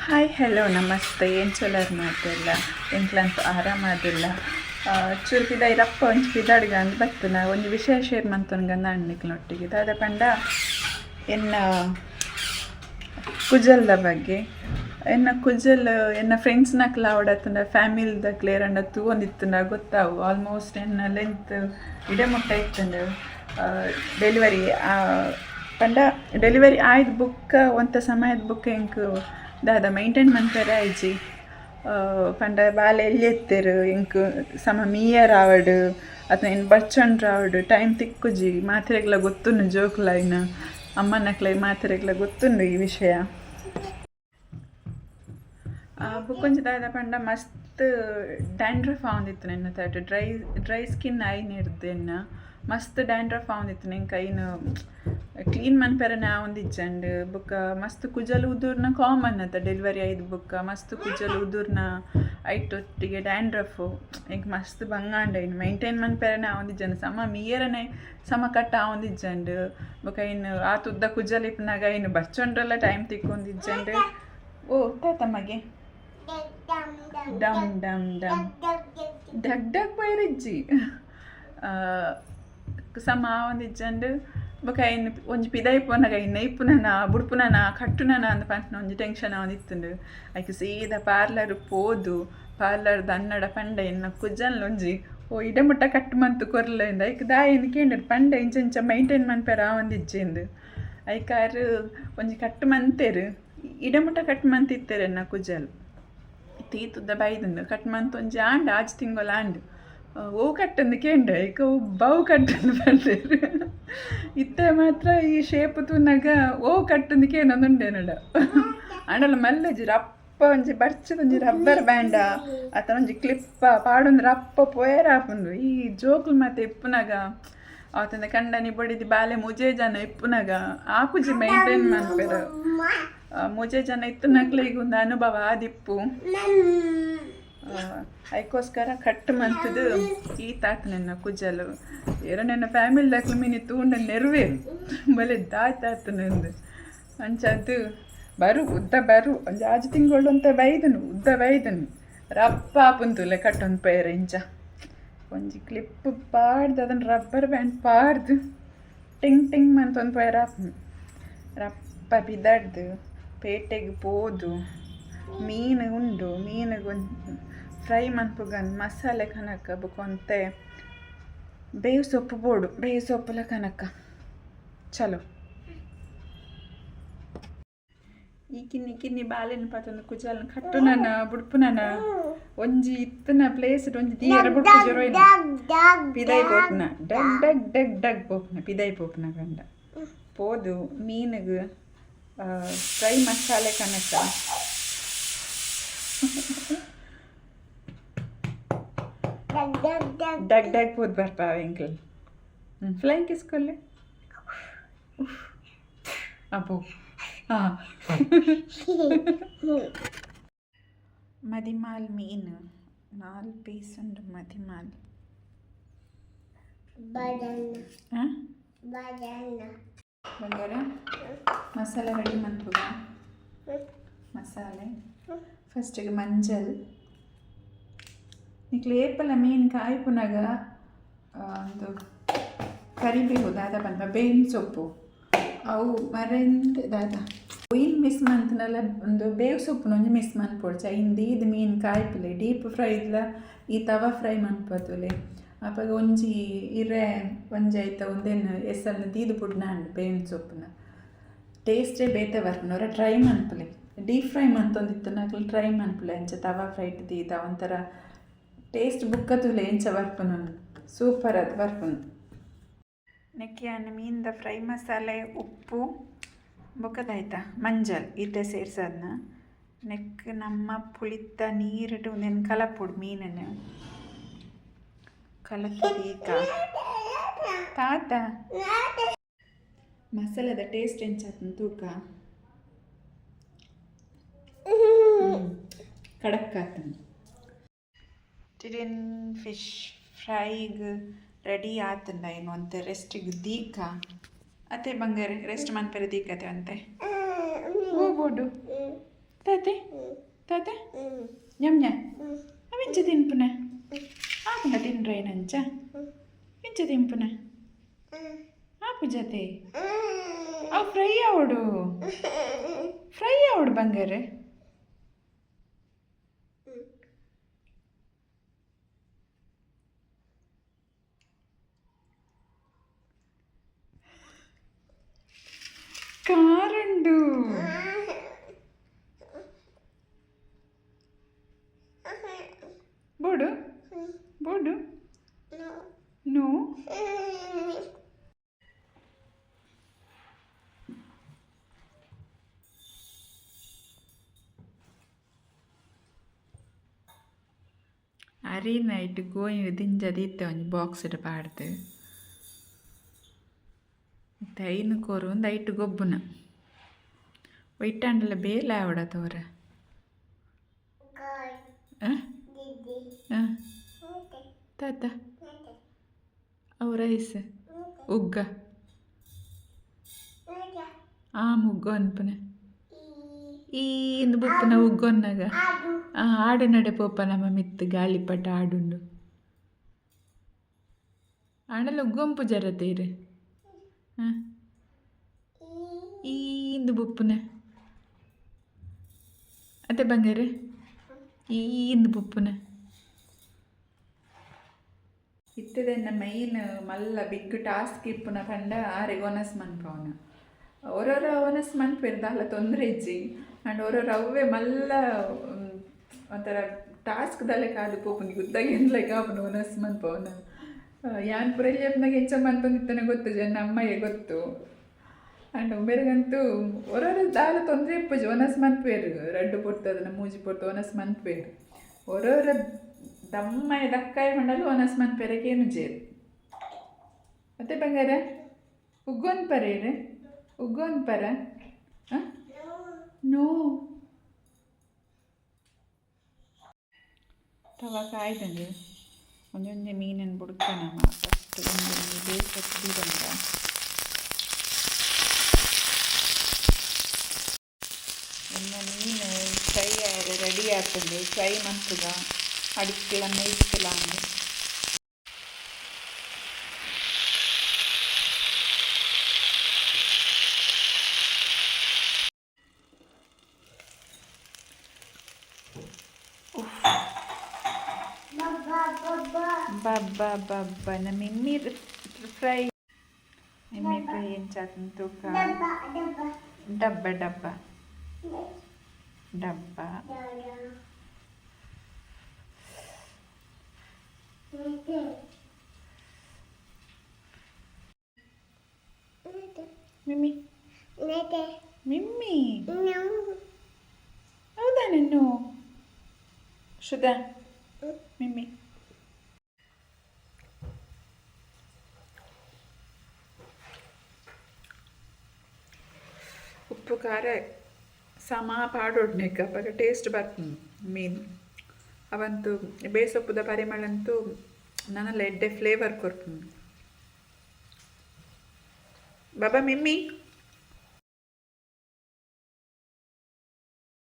hi hello ನಮಸ್ತೆ ಏನು ಚೊಲರ್ ಮಾತೆಲ್ಲ ಎಂಕ್ಲಂತೂ ಆರಾಮದಿಲ್ಲ ಚುರುಕಿದ ಇರಪ್ಪ ಒಂಚು ಪಿದಾಡ್ಗ ಅಂದ್ ಬರ್ತನ ಒಂದು ವಿಷಯ ಶೇರ್ ಮಂತೊನ್ಗಂದ ಅಣ್ಣಿಕ್ನೊಟ್ಟಿಗೆ ದಾದ ಪಂಡ ಎನ್ನ ಕುಜಲ್ದ ಬಗ್ಗೆ ಎನ್ನ ಕುಜಲ್ ಎನ್ನ ಫ್ರೆಂಡ್ಸ್ನಕ್ಲ ಅವಡತ್ತಂಡ ಫ್ಯಾಮಿಲಿದಕ್ಲೆ ಎರಡ ತೂವೊಂದಿತ್ತಂಡ ಗೊತ್ತಾವು ಆಲ್ಮೋಸ್ಟ್ ಎನ್ನ ಲೆಂತ್ ಇಡೆ ಮುಟ್ಟ ಇತ್ತಂಡು ಡೆಲಿವರಿ ಪಂಡ ಡೆಲಿವರಿ ಆಯ್ದು ಬುಕ್ಕ ಒಂಥ ಸಮಯದ ಬುಕ್ಕ ಎಂಕ್ ದಾದ ಮೈಂಟೈನ್ ಮನ್ಪೆರೆ ಆಯ್ಜಿ ಪಂಡ ಬಾಲೆ ಎಲ್ಲಿ ಎತ್ತೇರು ಎಂಕ್ ಸಮ ಮೀಯರ್ ಆವಡ್ ಅಥವಾ ಏನು ಬಚ್ಚಂಡ್ರ ಆವಡ್ ಟೈಮ್ ತಿಕ್ಕುಜಿ ಮಾತ್ರೆಗ್ಲ ಗೊತ್ತುಂಡು ಜೋಕ್ಲ ಇನ್ನು ಅಮ್ಮನಕ್ಲ ಮಾತ್ರೆಗ್ಲ ಗೊತ್ತುಂಡು ಈ ವಿಷಯ ಬುಕ್ಕೊಂಜಿ ದಾದ ಪಂಡ ಮಸ್ತ್ ಡ್ಯಾಂಡ್ರಫ್ ಆವೊಂದಿತ್ತು ನನ್ನ ತಟ ಡ್ರೈ ಸ್ಕಿನ್ ಐನ್ ಇರ್ದೇನ ಮಸ್ತ್ ಡ್ಯಾಂಡ್ರಫ್ ಆವೊಂದಿತ್ತು ನೆಂಕ್ ಐನು ಕ್ಲೀನ್ ಮನ್ಪೆರನೆ ಆವೊಂದಿಜ್ಜಂಡ್ ಬೊಕ್ಕ ಮಸ್ತ್ ಕುಜಲ್ ಉದುರ್ನ ಕಾಮನ್ ಅತ್ತ ಡೆಲಿವರಿ ಆಯ್ದು ಬೊಕ್ಕ ಮಸ್ತ್ ಕುಜಲ್ ಉದುರ್ನ ಐಟೊಟ್ಟಿಗೆ ಡ್ಯಾಂಡ್ರಫ್ ಎಂಕ್ ಮಸ್ತ್ ಬಂಗಾಂಡ ಇನ್ನು ಮೈಂಟೈನ್ ಮನ್ಪೆರನೆ ಆವೊಂದಿಜ್ಜಂಡ್ ಸಮ ಮೀಯರನೆ ಸಮ ಕಟ್ಟ ಆವೊಂದಿಜ್ಜಂಡ್ ಬೊಕ್ಕ ಇನ್ನು ಆ ತುದ್ದ ಕುಜಲ್ ಇಪ್ಪನಾಗ ಇನ್ನು ಬಚ್ಚೊಂಡ್ರೆಲ್ಲ ಟೈಮ್ ತಿಕ್ಕೊಂದಿಜ್ಜಂಡ್ ಓ ತಾತಮ್ಮಗೆ ಡಮ್ ಡಮ್ ಡಮ್ ಡಗ್ ಡಗ್ ಬೈರಿಜ್ಜಿ ಸಮ ಆವೊಂದಿಜ್ಜಂಡ್ ಬೊಕ ಇನ್ನು ಒಂಜಿ ಪಿದೈ ಪೋನಾಗ ಇನ್ನು ಇಪ್ಪುನನ ಬುಡ್ಪುನನ ಕಟ್ಟುನನ ಅಂದ್ ಪಂಪಿನ ಒಂಜಿ ಟೆನ್ಷನ್ ಆವೊಂದಿತ್ತುಂಡು ಐಕ್ ಸೀದಾ ಪಾರ್ಲರ್ ಪೋದು ಪಾರ್ಲರ್ದ ಅನ್ನಡ ಪಂಡ ಇನ್ನು ಕುಜ್ಜನ್ಲ ಒಂಜಿ ಓ ಇಡಮುಟ್ಟ ಕಟ್ಟು ಮಂತು ಕೊರ್ಲೆಂದು ಐಕ್ ದಾಯೆನ್ ಕೇಂದ್ರ ಪಂಡ ಇಂಚ ಮೈಂಟೈನ್ ಮನ್ಪೆರ ಆವೊಂದಿಜ್ಜೆಂದು ಐಕಾರು ಒಂಜಿ ಕಟ್ಟು ಮಂತೆರು ಇಡಮುಟ್ಟ ಕಟ್ಟು ಮಂತಿತ್ತೇರು ಎನ್ನ ಕುಜ್ಜಲ್ ತೀತುದ ಬೈದುಂಡು ಕಟ್ಟು ಮಂತ್ ಒಂಜಿ ಆಂಡ್ ಆಜ್ ತಿಂಗೊಲ ಆಂಡ್ ಓ ಕಟ್ಟಂದು ಕೇಂದ್ರ ಈಗ ಬವು ಕಟ್ಟಂದು ಬಂದೇರು ಇತ್ತೆ ಮಾತ್ರ ಈ ಶೇಪ್ ತೂನಾಗ ಓ ಕಟ್ಟಂದು ಕೇನೊಂದುಂಡೇನಡ ಆಂಡಲ ಮಲ್ಲೆಜಿ ರಪ್ಪ ಒಂಜಿ ಬರ್ಚದೊಂಜಿ ರಬ್ಬರ್ ಬ್ಯಾಂಡ ಅಥವಾ ಒಂಜಿ ಕ್ಲಿಪ್ಪ ಪಾಡೊಂದು ರಪ್ಪ ಪೋಯರ್ ಆಪುಂಡು ಈ ಜೋಕ್ಲು ಮತ್ತೆ ಇಪ್ಪುನಾಗ ಅವತ್ತಂದ ಕಂಡನಿ ಬಡಿದಿ ಬಾಲೆ ಮುಜೆ ಜನ ಇಪ್ಪುನಾಗ ಆಪುಜಿ ಮೈಂಟೈನ್ ಮಾಡ್ಬೇರು ಮುಜೆ ಜನ ಇತ್ತನಕ್ಲೆ ಈಗ ಒಂದು ಅನುಭವ ಆದಿಪ್ಪು ಅದಕ್ಕೋಸ್ಕರ ಕಟ್ಟು ಮಂತದು ಈ ತಾತ ನನ್ನ ಕುಜಲು ಏರೋ ನನ್ನ ಫ್ಯಾಮಿಲಿದಾಕ್ಲು ಮೀನಿ ತೂಂಡ ನೆರವೇರು ಬಲೆ ದಾಯ್ತಾತು ನಂದು ಅಂಚದ್ದು ಬರು ಉದ್ದ ಬರು ಒಂದು ಆಜು ತಿಂಗಳು ಅಂತ ಬೈದನು ಉದ್ದ ಬೈದನು ರಪ್ಪ ಆಪುಂತುಲೆ ಕಟ್ಟೊಂದು ಪೈರ ಇಂಚ ಒಂಜಿ ಕ್ಲಿಪ್ ಪಾಡ್ದು ಅದನ್ನು ರಬ್ಬರ್ ಬ್ಯಾಂಡ್ ಪಾಡ್ದು ಟಿಂಗ್ ಟಿಂಗ್ ಅಂತ ಒಂದು ಪೈರ ಆಪುನು ರಪ್ಪ ಬಿದ್ದಾಡ್ದು ಪೇಟೆಗೆ ಪೋದು ಮೀನು ಉಂಡು ಮೀನಿಗೆ ಒಂದು ಫ್ರೈ ಮನ್ಪುಗನ್ ಮಸಾಲೆ ಕನಕ ಬುಕೊಂತೆ ಬೇವು ಸೊಪ್ಪು ಬೋಡು ಬೇವು ಸೊಪ್ಪುಲ ಕನಕ ಚಲೋ ಈ ಕಿನ್ನಿ ಬಾಲೆನ ಪತ್ತೊಂದು ಕುಜಾಲ ಕಟ್ಟು ನನ್ನ ಬುಡ್ಪು ನನ್ನ ಒಂಜಿ ಇತ್ತನ ಪ್ಲೇಸ್ ಒಂಜಿ ದೀರ ಬುಡ್ಪು ಜೊರೋಯ್ನ ಪಿದೈ ಪೋಪ್ನ ಡಗ್ ಡಗ್ ಡಗ್ ಡಗ್ ಪೋಪ್ನ ಪಿದೈ ಪೋಪ್ನ ಗಂಡ ಪೋದು ಮೀನಿಗೆ ಫ್ರೈ ಮಸಾಲೆ ಕನಕ ಡಗ್ ಡಗ್ ಪೋದ್ ಬರ್ಪಾವ ಎಂಕ್ಲ್ ಫ್ಲೈಂಗ್ ಕಿಸ್ಕೊಲ್ಲೆ ಅಪ್ಪು ಹಾಂ ಮದಿಮಾಲ್ ಮೀನು 4 ಪೀಸ್ ಉಂಡು ಮದಿಮಾಲ್ ಬಂಗಾರ ಮಸಾಲೆ ರೆಡಿ ಮನ್ಪುಗ ಮಸಾಲೆ ಫಸ್ಟಿಗೆ ಮಂಜಲ್ ನಿಕ್ಲು ಏಪಲ ಮೀನು ಕಾಯ್ಪುನಾಗ ಒಂದು ಕರಿಬೇವು ದಾದ ಬಂದ ಬೇವಿನ ಸೊಪ್ಪು ಅವು ಮರೆಂದು ದಾದ ಒಯ್ಲ್ ಮಿಸ್ ಮಂತನಲ್ಲ ಒಂದು ಬೇವು ಸೊಪ್ಪುನ ಒಂಜಿ ಮಿಸ್ ಮನ್ಪೊಡ್ಚ ಇಂದು ಮೀನು ಕಾಯ್ಪುಲೆ ಡೀಪ್ ಫ್ರೈ ಇಲ್ಲ ಈ ತವಾ ಫ್ರೈ ಮನ್ಪತ್ತುಲೆ ಅಪ್ಪಾಗ ಒಂಜಿ ಇರೆ ಒಂಜಿ ಆಯ್ತ ಒಂದೇನು ಎಸ್ಸಲ್ನ ತೀದು ಪುಡ್ನಾಂಡು ಬೇವಿನ ಸೊಪ್ಪುನ ಟೇಸ್ಟೇ ಬೇತೆ ಬರ್ಪುನವ್ರ ಟ್ರೈ ಮನ್ಪುಲೆ ಡೀಪ್ ಫ್ರೈ ಮಂತೊಂದಿತ್ತು ನಾಕ್ಲು ಟ್ರೈ ಮನ್ಪುಲೆ ಅಂಚ ತವಾ ಫ್ರೈಟ್ ತೀದ ಒಂಥರ ಟೇಸ್ಟ್ ಬುಕ್ಕತುಲೆ ಎಂಚ ಬರ್ಪುನು ಸೂಪರ್ ಅದು ಬರ್ಪುನು ನೆಕ್ಕಿ ಅನ್ನ ಮೀನ್ದ ಫ್ರೈ ಮಸಾಲೆ ಉಪ್ಪು ಬೊಕ್ಕದಾಯ್ತಾ ಮಂಜಲ್ ಇತ್ತೆ ಸೇರ್ಸದ್ನ ನೆಕ್ ನಮ್ಮ ಪುಳಿತ ನೀರಿಟ್ಟು ಒಂದೇನು ಕಲಪುಡು ಮೀನನ್ನು ಕಲತೀಗ ತಾತ ಮಸಾಲದ ಟೇಸ್ಟ್ ಎಂಚಾತನ ತೂಕ ಕಡಕ್ ಆತನ ಚಿಕನ್ ಫಿಶ್ ಫ್ರೈಗೆ ರೆಡಿ ಆತಂಡ ಏನು ಅಂತೆ ರೆಸ್ಟಿಗೆ ದೀಕ ಅತ್ತೆ ಬಂಗಾರ ರೆಸ್ಟ್ ಮನ್ಪೆರೆ ದೀಕತೆ ಅಂತೆ ಹೋಗ್ಬೋದು ತಾತೆ ತಾತೆ ഞഞ്ഞ ಅವಿಂಚ ತಿನ್ಪುನ ಆಪುನ ತಿನ್ರೆ ನಂಚ ಇಂಚ ತಿನ್ಪುನ ಆಪು ಜತೆ ಅವು ಫ್ರೈ ಆವಡು ಬಂಗಾರೆ ಕಾರುಂಡು ಬೋಡು ಬೋಡು ನೋ ಅರಿ ನೈಟ್ ಗೋಯಿ ದಿಂಜದಿತ್ತ ಒಂಜಿ ಬಾಕ್ಸ್ಡ್ ಪಾಡ್ದು ಐನು ಕೋರು ಒಂದು ಐಟು ಗೊಬ್ಬುನ ಒಯ್ಟಾಂಡಲ ಬೇಲ ಆವಡ ತೋರ ತಾತ ಅವು ರೈಸ್ ಉಗ್ಗ ಮುಗ್ಗು ಅನ್ಪನ ಇಂದು ಬುಪ್ಪನ ಉಗ್ಗೊನ್ನಾಗ ಆಡು ನಡೆ ಪೋಪ ನಮ್ಮ ಮಿತ್ತು ಗಾಳಿಪಟ ಆಡುಂಡು ಆಡಲ್ಲ ಉಗ್ಗೊಂಪು ಜರತೀರು ಇಂದು ಬುಪ್ಪುನ ಅತ್ತೆ ಬಂಗಾರೆ ಇಂದು ಬುಪ್ಪುನ ಇತ್ತದನ್ನ ಮೈನ್ ಮಲ್ಲ ಬಿಗ್ ಟಾಸ್ಕ್ ಇಪ್ಪುನ ಪಂಡ ಆರೆಗ್ ಒನಸ್ ಮನ್ಪವನ ಓರೋರ ಒನಸ್ ಮನ್ಪೇರ್ದ ಅಲ್ಲ ತೊಂದರೆ ಇಜ್ಜಿ ಆ್ಯಂಡ್ ಓರೋರು ಅವೇ ಮಲ್ಲ ಒಂಥರ ಟಾಸ್ಕ್ದಲ್ಲೇ ಕಾದು ಪೋಪುನಿ ಗುದ್ದಾಗಿಂದ್ಲೇ ಕಾಪುನ ಒನಸ್ ಮನ್ಪವನ ಯಾನ್ ಪುರಲ್ಯಪ್ನಾಗ ಎಂಚ ಮನ್ಪಂದಿತ್ತನೆ ಗೊತ್ತು ಜನ ಅಮ್ಮಯ್ಯ ಗೊತ್ತು ಆ್ಯಂಡ್ ಒಬ್ಬರಿಗಂತೂ ಒರೋರ ದಾಲ ತೊಂದರೆ ಇಪ್ಪುಜಿ ಒನಸ್ ಮನ್ಪೇರು ರಡ್ಡು ಪೊಟ್ಟದನ್ನ ಮೂಜಿ ಪೊಟ್ಟು ಒನಸ್ ಮನ್ಪೇರು ಒರೋರ ದಮ್ಮಯ್ಯ ದಕ್ಕಾಯ ಮಂಡಲು ಒನಸ್ ಮನ್ಪೇರಕೇನು ಜೇರು ಮತ್ತೆ ಬಂಗಾರ ಉಗ್ಗೋನ್ ಪರೇರು ಉಗ್ಗೋನ್ ಪರ ನೋ ತವ ಕಾಯ್ದಂಗೆ ಒಂದೊಂದೇ ಮೀನನ್ನು ಬುಡ್ಕನಮ್ಮ ಫಸ್ಟ್ ಒಂದು ಬೇಸತ್ತು ಬಂದ ಇನ್ನು ಮೀನು ಫ್ರೈ ರೆಡಿ ಆಗ್ತದೆ ಫ್ರೈ ಮಾಡ್ತದ ಅಡಿಕೆಲ್ಲ ಮೇಯಿಸ್ತಿಲ್ಲ ಅಂದರೆ ಬಬ್ಬ ನಮ್ಮ ಮಿಮ್ಮಿ ಫ್ರೈ ಏನು ಚಾತನ ತೂಕ ಡಬ್ಬ ಮಿಮ್ಮಿ ಹೌದಾ ನೀನು ಶುದ್ಧ ಮಿಮ್ಮಿ ಉಪ್ಪು ಖಾರ ಸಮ ಪಾಡೊಡ್ನೆಕ್ ಅಪ್ಪಾಗ ಟೇಸ್ಟ್ ಬರ್ತದೆ ಮೀನು ಅವಂತೂ ಬೇಸೊಪ್ಪುದ ಪರಿಮಳ ಅಂತೂ ನನ್ನೆಲ್ಲ ಎಡ್ಡೆ ಫ್ಲೇವರ್ ಕೊಡ್ತೀನಿ ಬಾಬಾ ಮಿಮ್ಮಿ